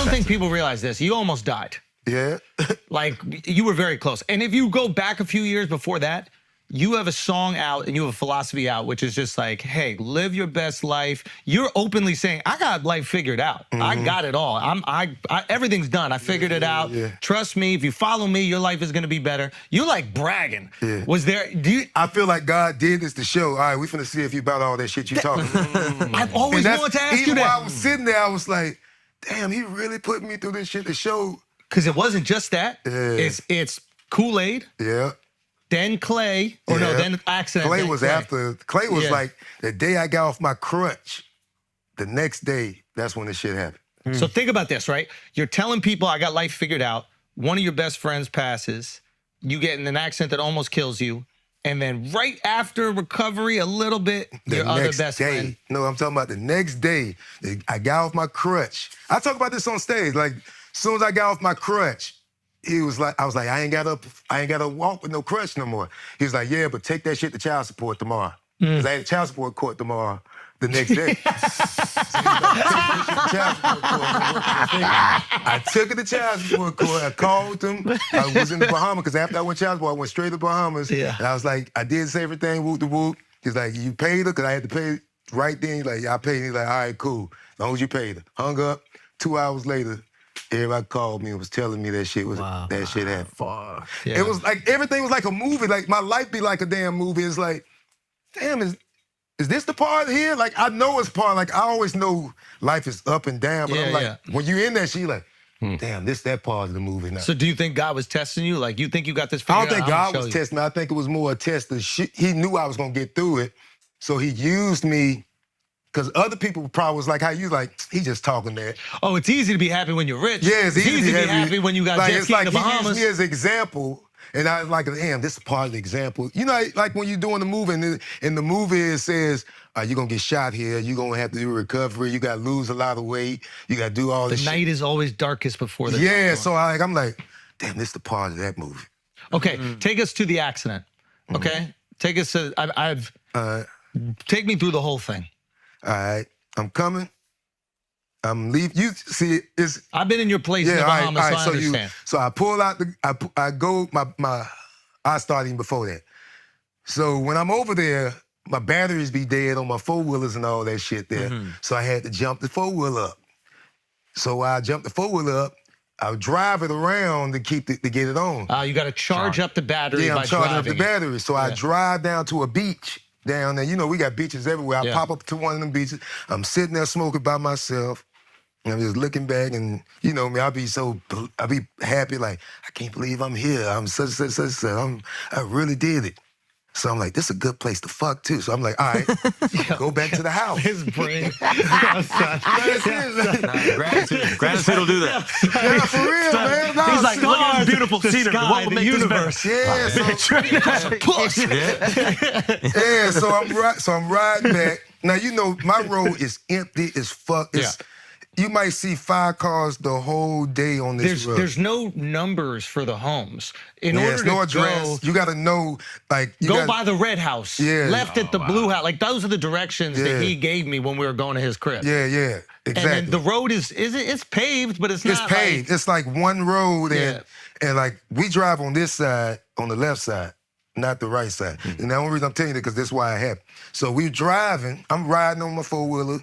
don't think people realize this. You almost died. Yeah. Like, you were very close. And if you go back a few years before that, you have a song out and you have a philosophy out, which is just like, hey, live your best life. You're openly saying, I got life figured out. I got it all. Everything's done. I figured it out. Yeah. Trust me, if you follow me, your life is gonna be better. You're like bragging. Yeah. Was there, I feel like God did this to show, all right, we finna see if you about all that shit you talking. I've always wanted to ask you even that. while I was sitting there, I was like, damn, he really put me through this shit to show. Because it wasn't just that. Yeah. It's Kool-Aid, Yeah. then Clay, or no, Yeah. then Accident. Clay then was after. Clay was Yeah. like the day I got off my crutch. The next day, that's when this shit happened. So think about this, right? You're telling people I got life figured out. One of your best friends passes. You get in an accident that almost kills you. And then right after recovery, a little bit, your other best friend. No, I'm talking about the next day. I got off my crutch. I talk about this on stage. Like, as soon as I got off my crutch, I was like, I ain't gotta walk with no crutch no more. He was like, yeah, but take that shit to child support tomorrow. Because I had child support court tomorrow the next day. I took it to child support court. I called them. I was in the Bahamas because after I went child support, I went straight to the Bahamas. Yeah. And I was like, I did say everything, whoop the whoop. He's like, you paid her? Because I had to pay right then. He's like, yeah, I paid her. He's like, all right, cool. As long as you paid her. Hung up. 2 hours later, everybody called me and was telling me that shit happened. Fuck. Yeah. It was like, everything was like a movie. Like, my life be like a damn movie. It's like, damn, is this the part here? Like, I know it's part. Like, I always know life is up and down. But I'm like, when you in that shit, like, damn, that part of the movie now. So do you think God was testing you? Like, you think you got this figured out? I don't think I'm God gonna was show you. testing me. I think it was more a test of shit. He knew I was going to get through it. So he used me, because other people probably was like, how you like, he just talking that. Oh, it's easy to be happy when you're rich. Yeah, it's easy to be happy when you got like, jet it's ski like in the he Bahamas. used me as an example. And I was like, damn, this is part of the example. You know, like when you're doing the movie, and in the movie it says, you're going to get shot here, you're going to have to do recovery, you got to lose a lot of weight, you got to do all this The shit. night is always darkest before the Yeah, dawn. so I'm like, damn, this is the part of that movie. Okay, take us to the accident, okay? Take us to, take me through the whole thing. All right, I'm coming. I'm leaving. You see, it's I've been in your place in the Bahamas, so I understand. So I pull out I go, I start even before that. So when I'm over there, my batteries be dead on my four-wheelers and all that shit there. So I had to jump the four-wheeler up. So I jumped the four-wheeler up. I would drive it around to get it on. You got to charge up the battery Yeah, by I'm charging up driving the it. battery. So I drive down to a beach down there. You know, we got beaches everywhere. I pop up to one of them beaches. I'm sitting there smoking by myself. And I'm just looking back, and you know me, I'll be happy, like, I can't believe I'm here. I'm such. I really did it. So I'm like, this is a good place to fuck too. So I'm like, all right, go back to the house. His brain. Gratitude will do that. Yeah, for real, man. No, He's like, look at this beautiful the scenery. sky, What will the make universe. this better? yeah. So I'm riding back. Now you know my road is empty as fuck. You might see 5 cars the whole day on this road. There's no numbers for the homes. In order There's to no address. go, You got to know, like, go by the red house. Yeah. Left at the blue house. Like, those are the directions that he gave me when we were going to his crib. Yeah, exactly. And then the road it's paved, but it's not paved. like, It's like one road, Yeah. and like we drive on this side, on the left side, not the right side. And the only reason I'm telling you that because that's why I happened. So we driving. I'm riding on my four-wheeler.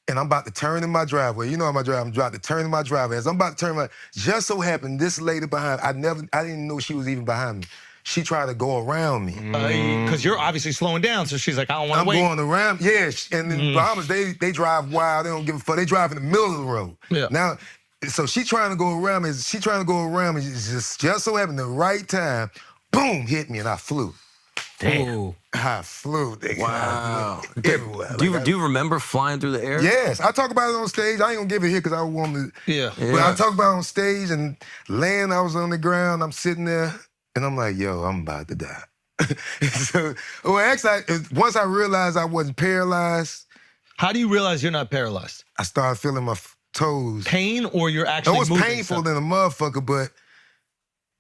And I'm about to turn in my driveway. You know how my driveway, I'm about to turn in my driveway. As I'm about to turn just so happened, this lady behind, I didn't know she was even behind me. She tried to go around me. because you're obviously slowing down, so she's like, I don't want to wait. I'm going around, and in Bahamas, they drive wild, they don't give a fuck. They drive in the middle of the road. Yeah. Now, so she trying to go around me, just so happened the right time, boom, hit me, and I flew. Damn. I flew. Wow. Everywhere. Do you remember flying through the air? Yes, I talk about it on stage. I ain't gonna give it here because I want to. Yeah. But I talk about it on stage and land. I was on the ground. I'm sitting there, and I'm like, "Yo, I'm about to die." So, actually, once I realized I wasn't paralyzed, How do you realize you're not paralyzed? I started feeling my toes. Pain, or you're actually It was moving painful something? than a motherfucker, but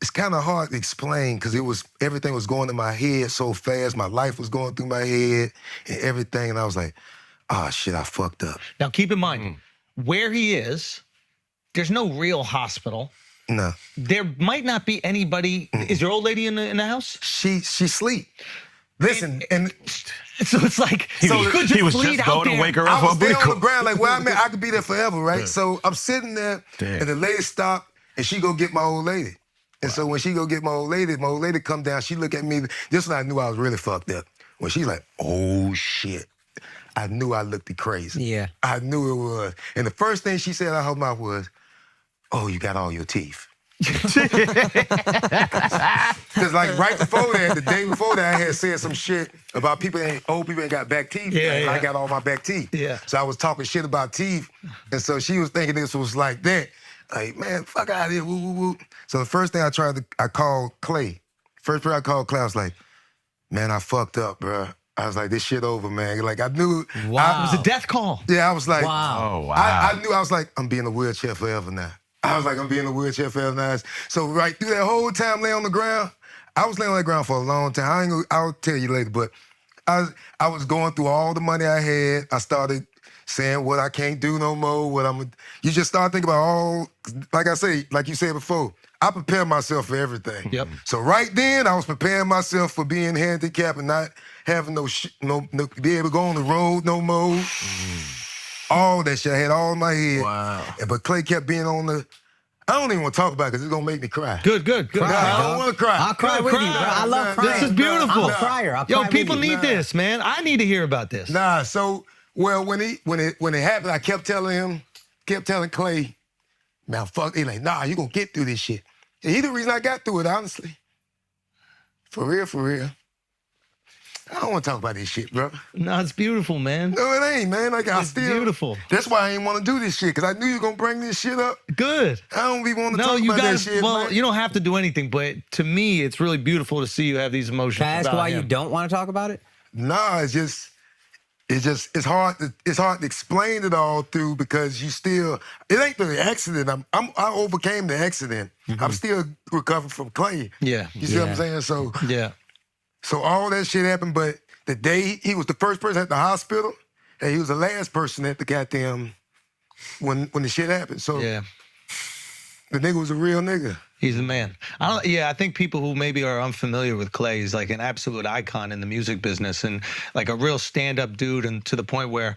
it's kind of hard to explain because everything was going in my head so fast. My life was going through my head and everything, and I was like, "Ah, shit, I fucked up." Now, keep in mind, where he is there's no real hospital. No. There might not be anybody. Is your old lady in the house? She sleep. Listen, and So it's like So you could just he was bleed just out going to there. wake her I up was on there on the Bitcoin. ground, like, well, I mean, I could be there forever, right? So I'm sitting there, and the lady stopped, and she go get my old lady. And so when she go get my old lady come down, she look at me. This when I knew I was really fucked up. When she's like, oh, shit. I knew I looked crazy. Yeah. I knew it was. And the first thing she said out of her mouth was, oh, you got all your teeth. Because like right before that, the day before that, I had said some shit about old people ain't got back teeth. Yeah, and yeah. I got all my back teeth. Yeah. So I was talking shit about teeth. And so she was thinking this was like that. Like, man, fuck out of here, woo, woo, woo. So the first thing I called Clay. First person I called Clay, I was like, man, I fucked up, bro. I was like, this shit over, man. Like, I knew. Wow. It was a death call. Yeah, I was like, Wow. Oh, wow. I knew, I was like, I'm being in a wheelchair forever now. I was like, I'm being in a wheelchair forever now. So right through that whole time laying on the ground, I was laying on the ground for a long time. I'll tell you later, but I was going through all the money I had. I started saying what I can't do no more, you just start thinking about all, like I say, like you said before, I prepare myself for everything. Yep. So right then, I was preparing myself for being handicapped and not having no be able to go on the road no more. All that shit, I had all in my head. Wow. But Clay kept being on the, I don't even want to talk about it because it's going to make me cry. Good. Nah, I don't want to cry. I'll cry with you, bro. I love crying. This is beautiful. I'm a crier. I'll Yo, cry people with you. need this, man. I need to hear about this. Nah, so, well, when it happened, I kept telling Clay, man, fuck, he like, nah, you going to get through this shit. And he the reason I got through it, honestly. For real. I don't want to talk about this shit, bro. No, it's beautiful, man. No, it ain't, man. Like, It's beautiful. That's why I ain't want to do this shit, because I knew you were going to bring this shit up. Good. I don't be want to No, talk you about guys. that shit, Well, man. you don't have to do anything, but to me, it's really beautiful to see you have these emotions. Can I ask about why him. you don't want to talk about it? Nah, it's hard to explain it all through because it ain't the accident. I overcame the accident. I'm still recovering from Clay. Yeah. You see what I'm saying? So all that shit happened, but the day he was the first person at the hospital, and he was the last person at the goddamn when the shit happened. So Yeah. the nigga was a real nigga. He's the man. I think people who maybe are unfamiliar with Clay is like an absolute icon in the music business and like a real stand-up dude, and to the point where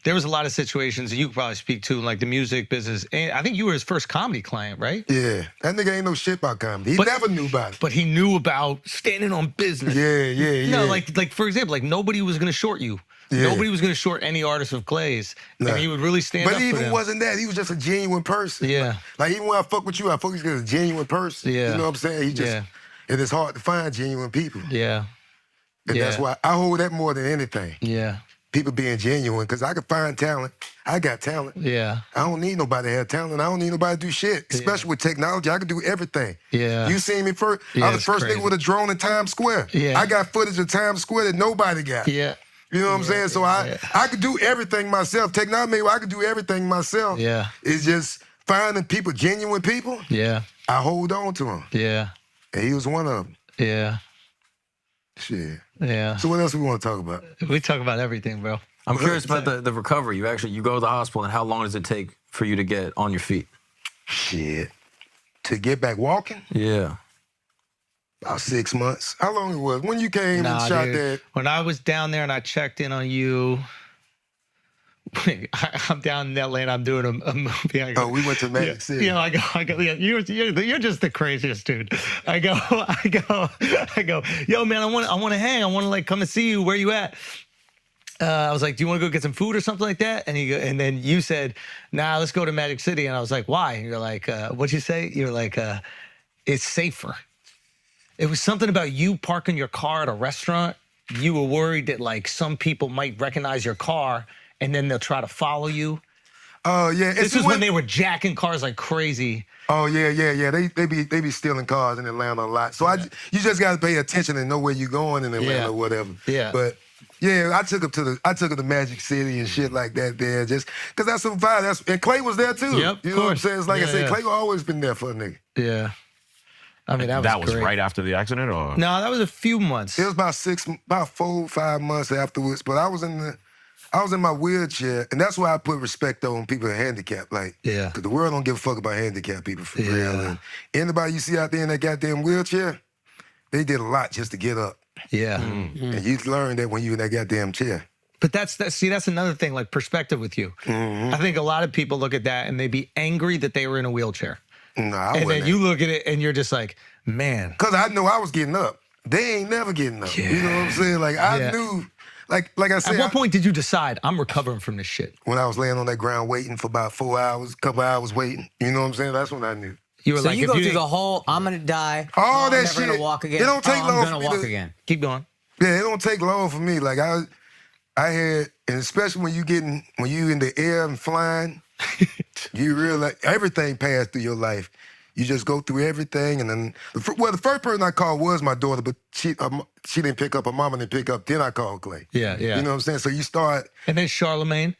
there was a lot of situations that you could probably speak to, like the music business. And I think you were his first comedy client, right? Yeah, that nigga ain't no shit about comedy. He never knew about it. But he knew about standing on business. Yeah. No, like for example, like nobody was gonna short you. Yeah. Nobody was gonna short any artist of Clay's, Nah. and he would really stand But up he for even them. wasn't that. He was just a genuine person. Yeah. Like even when I fuck with you, I fuck with you because a genuine person. Yeah. You know what I'm saying? It is hard to find genuine people. Yeah. And that's why I hold that more than anything. Yeah. People being genuine, because I can find talent. I got talent. Yeah. I don't need nobody to have talent. I don't need nobody to do shit. Especially with technology, I can do everything. Yeah. You seen me first? Yeah, I was it's the first crazy. nigga with a drone in Times Square. Yeah. I got footage of Times Square that nobody got. Yeah. You know what I'm saying? So I could do everything myself. Technology, I could do everything myself. Yeah. It's just finding people, genuine people. Yeah. I hold on to him. Yeah. And he was one of them. Yeah. Shit. Yeah. So what else we want to talk about? We talk about everything, bro. I'm curious about the recovery. You go to the hospital, and how long does it take for you to get on your feet? Shit. To get back walking? Yeah. About 6 months. How long it was? When you came and shot dude. that? When I was down there and I checked in on you, I'm down in LA and I'm doing a movie. I go, Oh, we went to Magic City. You know, I go, yeah, you're just the craziest dude. I go, yo, man, I want to hang. I want to like come and see you. Where you at? I was like, do you want to go get some food or something like that? And then you said, nah, let's go to Magic City. And I was like, why? And you're like, what'd you say? You're like, it's safer. It was something about you parking your car at a restaurant. You were worried that like some people might recognize your car and then they'll try to follow you. Oh, yeah. This is when they were jacking cars like crazy. Oh, yeah. They be stealing cars in Atlanta a lot. So you just got to pay attention and know where you're going in Atlanta or whatever. Yeah. But yeah, I took him to Magic City and shit like that there, just because that's some vibe. And Clay was there too. Yep, You of know what I'm course. saying? It's like I Yeah, said, yeah. Clay always been there for a nigga. Yeah. I mean, That was great. right after the accident, or No, that was a few months. It was about 4 or 5 months afterwards, but I was in I was in my wheelchair, and that's why I put respect on people that handicapped. Like, Yeah. because the world don't give a fuck about handicapped people for Yeah. real. And anybody you see out there in that goddamn wheelchair, they did a lot just to get up. Yeah. And you learn that when you're in that goddamn chair. But that's another thing, like perspective with you. I think a lot of people look at that and they be angry that they were in a wheelchair. No, I And wasn't. then you look at it and you're just like, man. Because I know I was getting up. They ain't never getting up. Yeah. You know what I'm saying? Like, I knew, like I said, At what point did you decide I'm recovering from this shit? when I was laying on that ground waiting for about 4 hours, a couple hours waiting, you know what I'm saying? That's when I knew. You were So like, you if go you through the didn't- whole, I'm gonna die. All I'm that never shit. gonna walk again. It don't take long I'm for gonna me walk to- again. keep going. Yeah, it don't take long for me. Like I had, and especially when you in the air and flying, you realize everything passed through your life. You just go through everything, and then the first person I called was my daughter, but she didn't pick up. Her mama didn't pick up. Then I called Clay. Yeah, yeah. You know what I'm saying? So you start, And then Charlemagne.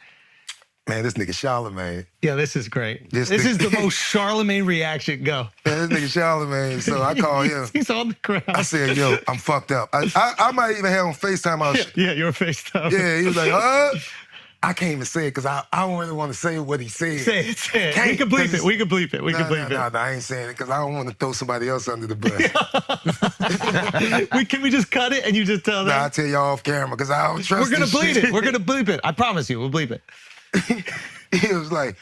man. This nigga Charlemagne. Yeah, this is great. This This thing- is the most Charlemagne reaction. Go. Man, this nigga Charlemagne. So I called him. He's on the ground. I said, "Yo, I'm fucked up." I might even have on FaceTime. Yeah, your face stuff. Yeah, he was like, I can't even say it because I don't really want to say what he said. Say it, say it. Can't, We can bleep 'cause it. We can bleep it. We can bleep No, I ain't saying it because I don't want to throw somebody else under the bus. it. Can we just cut it and you just tell them? Nah, I'll tell y'all off camera because I don't trust We're gonna this bleep shit. it. We're gonna bleep it. I promise you, we'll bleep it. He was like,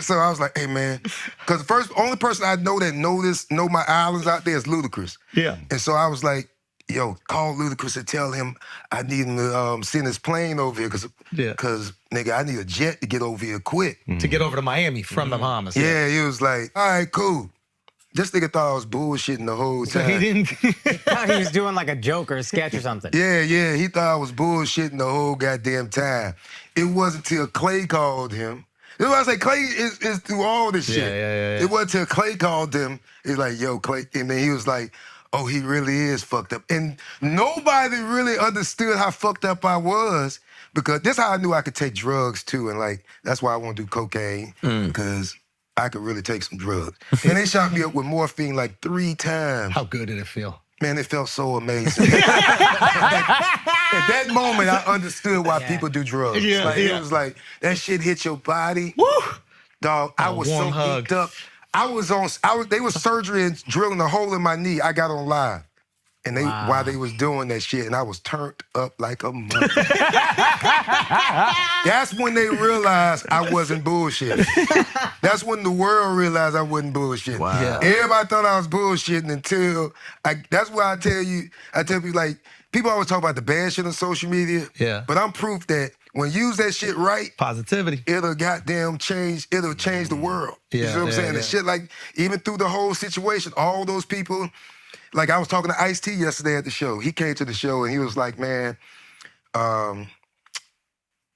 so I was like, hey, man, because the only person I know that know my islands out there is Ludacris. Yeah. And so I was like, yo, call Ludacris and tell him I need him to send his plane over here because, nigga, I need a jet to get over here quick. To get over to Miami from the Bahamas. Yeah, he was like, all right, cool. This nigga thought I was bullshitting the whole So time. he didn't. thought he was doing like a joke or a sketch or something. Yeah, he thought I was bullshitting the whole goddamn time. It wasn't till Clay called him. That's why I say Clay is through all this shit. Yeah. It wasn't till Clay called him. He's like, yo, Clay. And then he was like, oh, he really is fucked up. And nobody really understood how fucked up I was because this is how I knew I could take drugs too. And like, that's why I want to do cocaine because I could really take some drugs. And they shot me up with morphine like 3 times. How good did it feel? Man, it felt so amazing. At that moment, I understood why people do drugs. Yeah, Like, yeah. It was like, that shit hit your body. Woo! Dog, I was so warm hug. geeked up. They was surgery and drilling a hole in my knee. I got on live. And while they was doing that shit, and I was turned up like a mother. That's when they realized I wasn't bullshitting. That's when the world realized I wasn't bullshitting. Wow. Yeah. Everybody thought I was bullshitting until that's why I tell people like, people always talk about the bad shit on social media. Yeah. But I'm proof that when you use that shit right, Positivity. it'll change the world. You Yeah, see what I'm saying? yeah. And shit like, even through the whole situation, all those people, like I was talking to Ice-T yesterday at the show. He came to the show and he was like, man,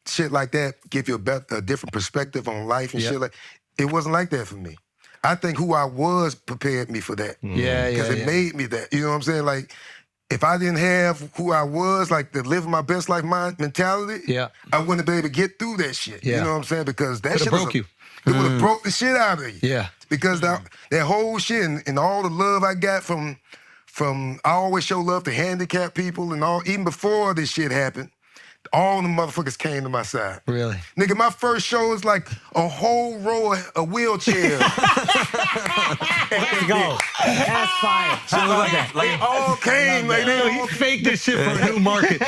shit like that give you a different perspective on life and shit like. It wasn't like that for me. I think who I was prepared me for that. Yeah, Because it yeah. made me that. You know what I'm saying? Like, if I didn't have who I was, like the living my best life mentality, Yeah. I wouldn't be able to get through that shit. Yeah. You know what I'm saying? Because that Could've shit broke you. It would have broke the shit out of you. Yeah. Because that whole shit and all the love I got from I always show love to handicapped people and all, even before this shit happened, all the motherfuckers came to my side. Really? Nigga, my first show was like a whole row of wheelchairs. Let's go. That's fire. I love that. They all came. Like, they He all faked this shit for a new market.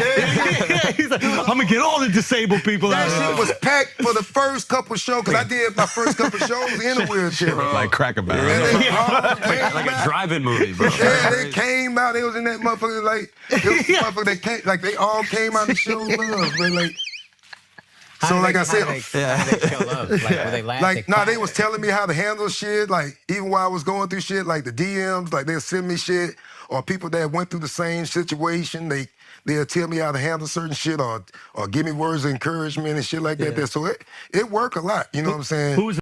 He's like, I'm gonna get all the disabled people out That of shit was packed for the first couple shows, because I did my first couple shows in a wheelchair. Like Cracker Barrel. And they all came Like a out. drive-in movie, bro. Yeah, they came out. They was in that motherfucker like, motherfucker that came, like they all came out to show love, man. Like, so like I said, how they show love? Like, were they laugh? like, nah, they was telling me how to handle shit. Like, even while I was going through shit, like the DMs, like they'll send me shit, or people that went through the same situation, they'll tell me how to handle certain shit, or give me words of encouragement and shit like that. So it worked a lot. You know what I'm saying? Who's